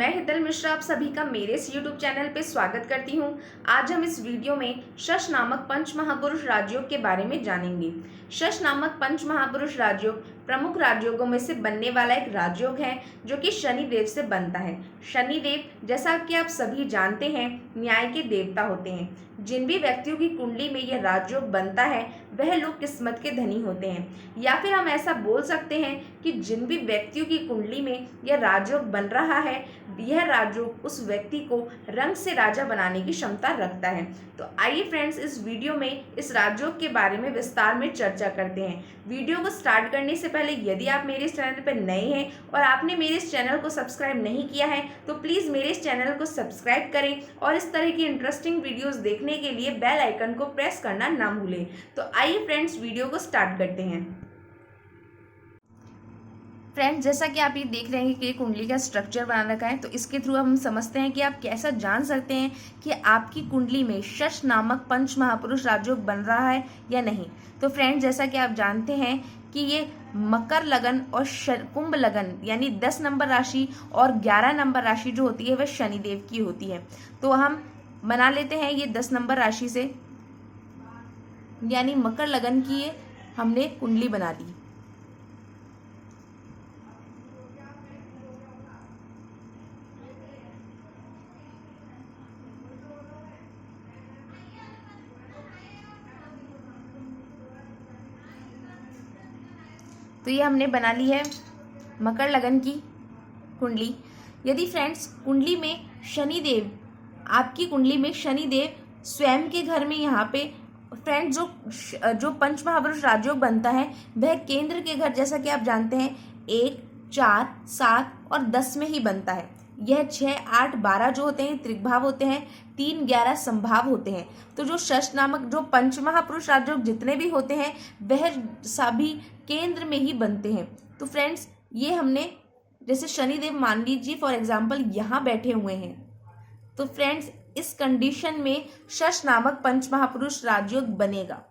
मैं हितल मिश्रा आप सभी का मेरे इस YouTube चैनल पे स्वागत करती हूँ। आज हम इस वीडियो में शश नामक पंच महापुरुष राजयोग के बारे में जानेंगे। शश नामक पंच महापुरुष राजयोग प्रमुख राजयोगों में से बनने वाला एक राजयोग है जो कि शनिदेव से बनता है। शनिदेव जैसा कि आप सभी जानते हैं न्याय के देवता होते हैं। जिन भी व्यक्तियों की कुंडली में यह राजयोग बनता है वह लोग किस्मत के धनी होते हैं, या फिर हम ऐसा बोल सकते हैं कि जिन भी व्यक्तियों की कुंडली में यह राजयोग बन रहा है यह राजयोग उस व्यक्ति को रंग से राजा बनाने की क्षमता रखता है। तो आइए फ्रेंड्स, इस वीडियो में इस राजयोग के बारे में विस्तार में चर्चा करते हैं। वीडियो को स्टार्ट करने से पहले यदि आप मेरे इस चैनल पर नए हैं और आपने मेरे इस चैनल को सब्सक्राइब नहीं किया है तो प्लीज़ मेरे इस चैनल को सब्सक्राइब करें और इस तरह की इंटरेस्टिंग वीडियोस देखने के लिए बेल आइकन को प्रेस करना ना भूलें। तो आइए फ्रेंड्स, वीडियो को स्टार्ट करते हैं। फ्रेंड्स, जैसा कि आप ये देख रहे हैं कि कुंडली का स्ट्रक्चर बना रखा है, तो इसके थ्रू हम समझते हैं कि आप कैसा जान सकते हैं कि आपकी कुंडली में शश नामक पंच महापुरुष राजयोग बन रहा है या नहीं। तो फ्रेंड्स, जैसा कि आप जानते हैं कि ये मकर लगन और कुंभ लगन यानी 10 नंबर राशि और 11 नंबर राशि जो होती है वह शनिदेव की होती है। तो हम बना लेते हैं ये 10 नंबर राशि से, यानी मकर लगन की ये हमने कुंडली बना ली। तो ये हमने बना ली है मकर लगन की कुंडली। यदि फ्रेंड्स कुंडली में शनिदेव, आपकी कुंडली में शनिदेव स्वयं के घर में यहाँ पे फ्रेंड्स जो पंच महापुरुष राजयोग बनता है वह केंद्र के घर, जैसा कि आप जानते हैं 1, 4, 7 और 10 में ही बनता है। यह 6, 8, 12 जो होते हैं त्रिग्भाव होते हैं, 3, 11 संभाव होते हैं। तो जो शश नामक जो पंच महापुरुष राजयोग जितने भी होते हैं वह सभी केंद्र में ही बनते हैं। तो फ्रेंड्स, ये हमने जैसे शनिदेव मान लीजिए फॉर एग्जाम्पल यहाँ बैठे हुए हैं, तो फ्रेंड्स इस कंडीशन में शश नामक पंच महापुरुष राजयोग बनेगा।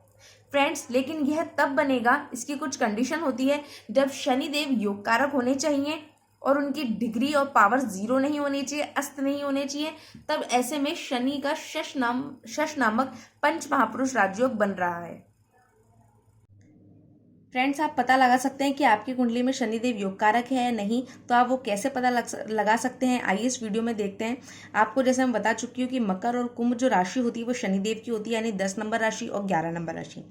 फ्रेंड्स, लेकिन यह तब बनेगा, इसकी कुछ कंडीशन होती है, जब शनिदेव योग कारक होने चाहिए और उनकी डिग्री और पावर 0 नहीं होनी चाहिए, अस्त नहीं होने चाहिए। तब ऐसे में शनि का शश नामक पंच महापुरुष राजयोग बन रहा है। फ्रेंड्स, आप पता लगा सकते हैं कि आपकी कुंडली में शनिदेव योग कारक है या नहीं। तो आप वो कैसे पता लगा सकते हैं, आइए इस वीडियो में देखते हैं। आपको जैसे मैं बता चुकी हूँ कि मकर और कुंभ जो राशि होती है वो शनिदेव की होती है, यानी 10 नंबर राशि और 11 नंबर राशि।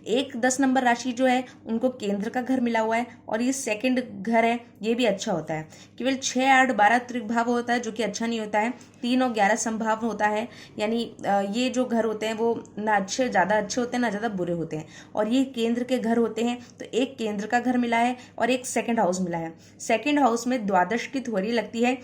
एक 10 नंबर राशि जो है उनको केंद्र का घर मिला हुआ है और ये सेकेंड घर है, ये भी अच्छा होता है। केवल 6, 8, 12 त्रिभाव होता है जो कि अच्छा नहीं होता है। 3 और 11 संभाव होता है, यानी ये जो घर होते हैं वो ना ज़्यादा अच्छे होते हैं ना ज़्यादा बुरे होते हैं, और ये केंद्र के घर होते हैं। तो एक केंद्र का घर मिला है और एक सेकंड हाउस मिला है। सेकंड हाउस में द्वादश की थ्योरी लगती है,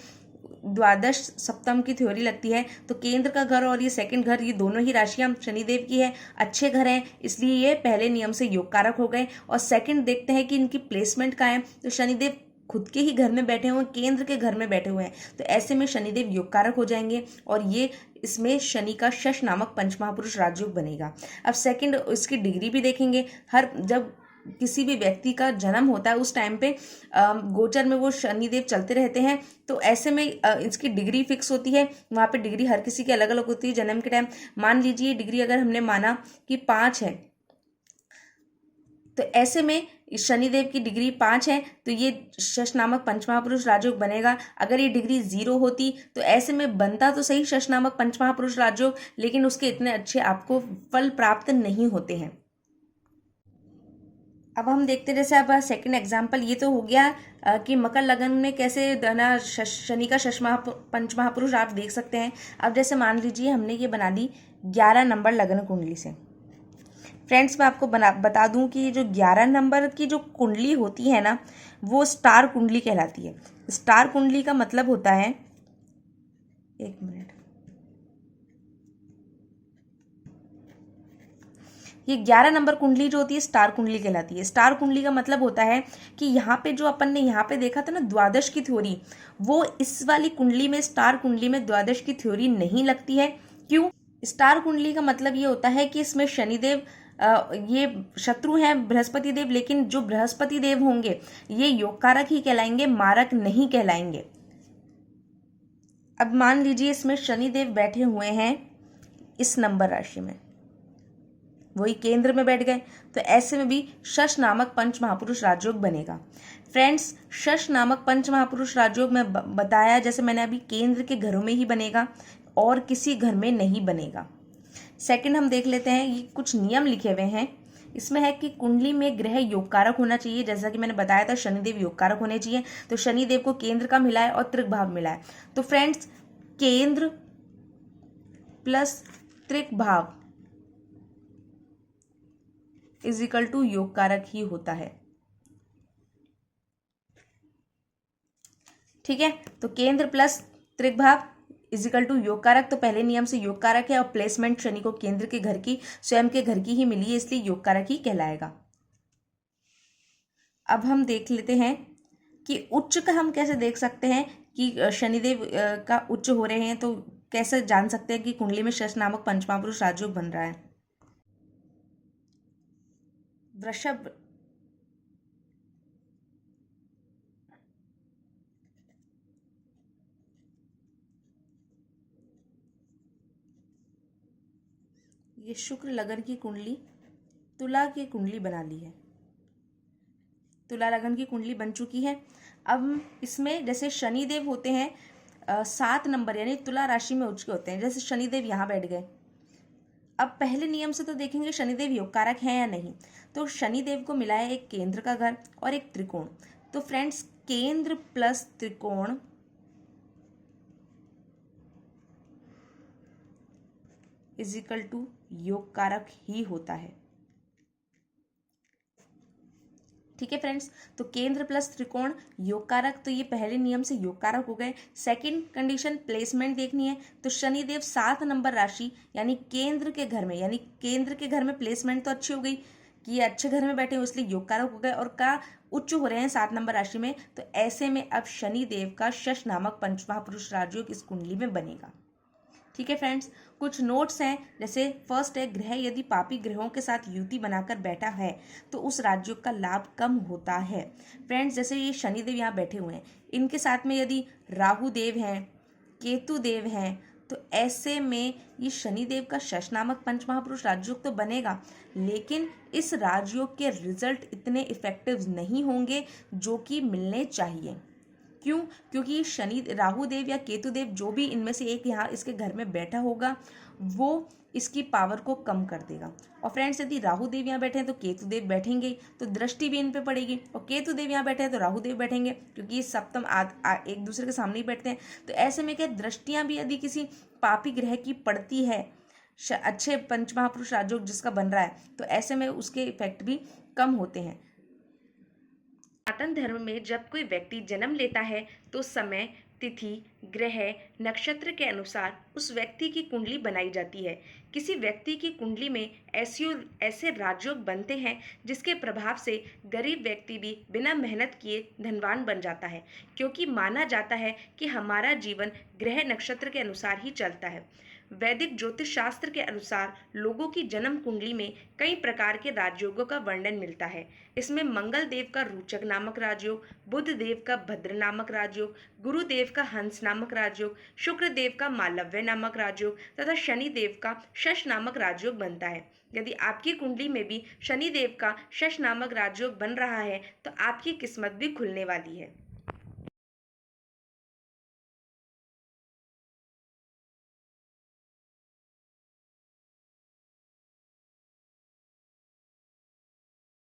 द्वादश सप्तम की थ्योरी लगती है। तो केंद्र का घर और ये सेकंड घर, ये दोनों ही राशियां शनिदेव की है, अच्छे घर हैं, इसलिए ये पहले नियम से योग कारक हो गए। और सेकंड देखते हैं कि इनकी प्लेसमेंट का है, तो शनिदेव खुद के ही घर में बैठे हुए हैं, केंद्र के घर में बैठे हुए हैं, तो ऐसे में शनिदेव योग कारक हो जाएंगे और ये इसमें शनि का शश नामक पंच महापुरुष राजयोग बनेगा। अब सेकंड इसकी डिग्री भी देखेंगे। हर जब किसी भी व्यक्ति का जन्म होता है उस टाइम पे गोचर में वो शनिदेव चलते रहते हैं, तो ऐसे में इसकी डिग्री फिक्स होती है। वहाँ पे डिग्री हर किसी की अलग अलग होती है जन्म के टाइम। मान लीजिए डिग्री अगर हमने माना कि 5 है, तो ऐसे में शनिदेव की डिग्री 5 है, तो ये शश नामक पंच महापुरुष राजयोग बनेगा। अगर ये डिग्री 0 होती तो ऐसे में बनता तो सही शश नामक पंच महापुरुष राजयोग, लेकिन उसके इतने अच्छे आपको फल प्राप्त नहीं होते हैं। अब हम देखते हैं, जैसे अब सेकंड एग्जाम्पल ये तो हो गया कि मकर लगन में कैसे ना शनि का पंच महापुरुष आप देख सकते हैं। अब जैसे मान लीजिए हमने ये बना ली 11 नंबर लगन कुंडली से। फ्रेंड्स, मैं आपको बता दूं कि ये जो 11 नंबर की जो कुंडली होती है ना वो स्टार कुंडली कहलाती है। स्टार कुंडली का मतलब होता है, एक मिनट, ये 11 नंबर कुंडली जो होती है स्टार कुंडली कहलाती है। स्टार कुंडली का मतलब होता है कि यहाँ पे जो अपन ने यहाँ पे देखा था ना द्वादश की थ्योरी, वो इस वाली कुंडली में स्टार कुंडली में द्वादश की थ्योरी नहीं लगती है। क्यों? स्टार कुंडली का मतलब ये होता है कि इसमें शनिदेव ये शत्रु हैं बृहस्पति देव, लेकिन जो बृहस्पति देव होंगे ये योग कारक ही कहलाएंगे, मारक नहीं कहलाएंगे। अब मान लीजिए इसमें शनिदेव बैठे हुए हैं इस नंबर राशि में, वही केंद्र में बैठ गए, तो ऐसे में भी शश नामक पंच महापुरुष राजयोग बनेगा। फ्रेंड्स, शश नामक पंच महापुरुष राजयोग में बताया, जैसे मैंने अभी, केंद्र के घरों में ही बनेगा और किसी घर में नहीं बनेगा। सेकंड हम देख लेते हैं, ये कुछ नियम लिखे हुए हैं। इसमें है कि कुंडली में ग्रह योगकारक होना चाहिए, जैसा कि मैंने बताया था शनिदेव योगकारक होने चाहिए। तो शनिदेव को केंद्र का मिला है और त्रिक भाव मिला है। तो फ्रेंड्स, केंद्र प्लस त्रिक भाव इज इक्वल टू योग कारक ही होता है। ठीक है, तो केंद्र प्लस त्रिक भाव इज इक्वल टू योग कारक। तो पहले नियम से योग कारक है और प्लेसमेंट शनि को केंद्र के घर की, स्वयं के घर की ही मिली है, इसलिए योग कारक ही कहलाएगा। अब हम देख लेते हैं कि उच्च का हम कैसे देख सकते हैं कि शनिदेव का उच्च हो रहे हैं, तो कैसे जान सकते हैं कि कुंडली में शश नामक पंचमहापुरुष राजयोग बन रहा है। वृषभ, ये शुक्र लगन की कुंडली तुला की कुंडली बना ली है, तुला लगन की कुंडली बन चुकी है। अब इसमें जैसे शनिदेव होते हैं 7 नंबर यानी तुला राशि में उच्च के होते हैं, जैसे शनिदेव यहाँ बैठ गए। अब पहले नियम से तो देखेंगे शनिदेव योगकारक है या नहीं। तो शनिदेव को मिला है एक केंद्र का घर और एक त्रिकोण। तो फ्रेंड्स, केंद्र प्लस त्रिकोण इज इक्वल टू योगकारक ही होता है। ठीक है फ्रेंड्स, तो केंद्र प्लस त्रिकोण योगकारक, तो ये पहले नियम से योगकारक हो गए। सेकंड कंडीशन प्लेसमेंट देखनी है, तो शनिदेव 7 नंबर राशि यानी केंद्र के घर में, यानी केंद्र के घर में प्लेसमेंट तो अच्छी हो गई कि ये अच्छे घर में बैठे हो, इसलिए योगकारक हो गए और का उच्च हो रहे हैं 7 नंबर राशि में। तो ऐसे में अब शनिदेव का शश नामक पंचमहापुरुष राजयोग इस कुंडली में बनेगा। ठीक है फ्रेंड्स, कुछ नोट्स हैं, जैसे फर्स्ट है, ग्रह यदि पापी ग्रहों के साथ युति बनाकर बैठा है तो उस राजयोग का लाभ कम होता है। फ्रेंड्स, जैसे ये शनिदेव यहाँ बैठे हुए हैं, इनके साथ में यदि राहु देव हैं, केतु देव हैं, तो ऐसे में ये शनिदेव का शश नामक पंचमहापुरुष राजयोग तो बनेगा, लेकिन इस राजयोग के रिजल्ट इतने इफेक्टिव नहीं होंगे जो कि मिलने चाहिए। क्यों? क्योंकि शनि, राहु देव या केतु देव, जो भी इनमें से एक यहाँ इसके घर में बैठा होगा, वो इसकी पावर को कम कर देगा। और फ्रेंड्स, यदि राहु देव यहाँ बैठे हैं तो केतु देव बैठेंगे, तो दृष्टि भी इन पे पड़ेगी। और केतु देव यहाँ बैठे हैं तो राहु देव बैठेंगे, क्योंकि ये सप्तम एक दूसरे के सामने ही बैठते हैं। तो ऐसे में क्या, दृष्टियां भी यदि किसी पापी ग्रह की पड़ती है अच्छे पंचमहापुरुष राजयोग जिसका बन रहा है, तो ऐसे में उसके इफेक्ट भी कम होते हैं। सनातन धर्म में जब कोई व्यक्ति जन्म लेता है तो समय, तिथि, ग्रह, नक्षत्र के अनुसार उस व्यक्ति की कुंडली बनाई जाती है। किसी व्यक्ति की कुंडली में ऐसे राजयोग बनते हैं जिसके प्रभाव से गरीब व्यक्ति भी बिना मेहनत किए धनवान बन जाता है, क्योंकि माना जाता है कि हमारा जीवन ग्रह नक्षत्र के अनुसार ही चलता है। वैदिक ज्योतिष शास्त्र के अनुसार लोगों की जन्म कुंडली में कई प्रकार के राजयोगों का वर्णन मिलता है। इसमें मंगल देव का रोचक नामक राजयोग, बुध देव का भद्र नामक राजयोग, गुरुदेव का हंस नामक राजयोग, शुक्र देव का मालव्य नामक राजयोग तथा शनि देव का शश नामक राजयोग बनता है। यदि आपकी कुंडली में भी शनि देव का शश नामक राजयोग बन रहा है तो आपकी किस्मत भी खुलने वाली है।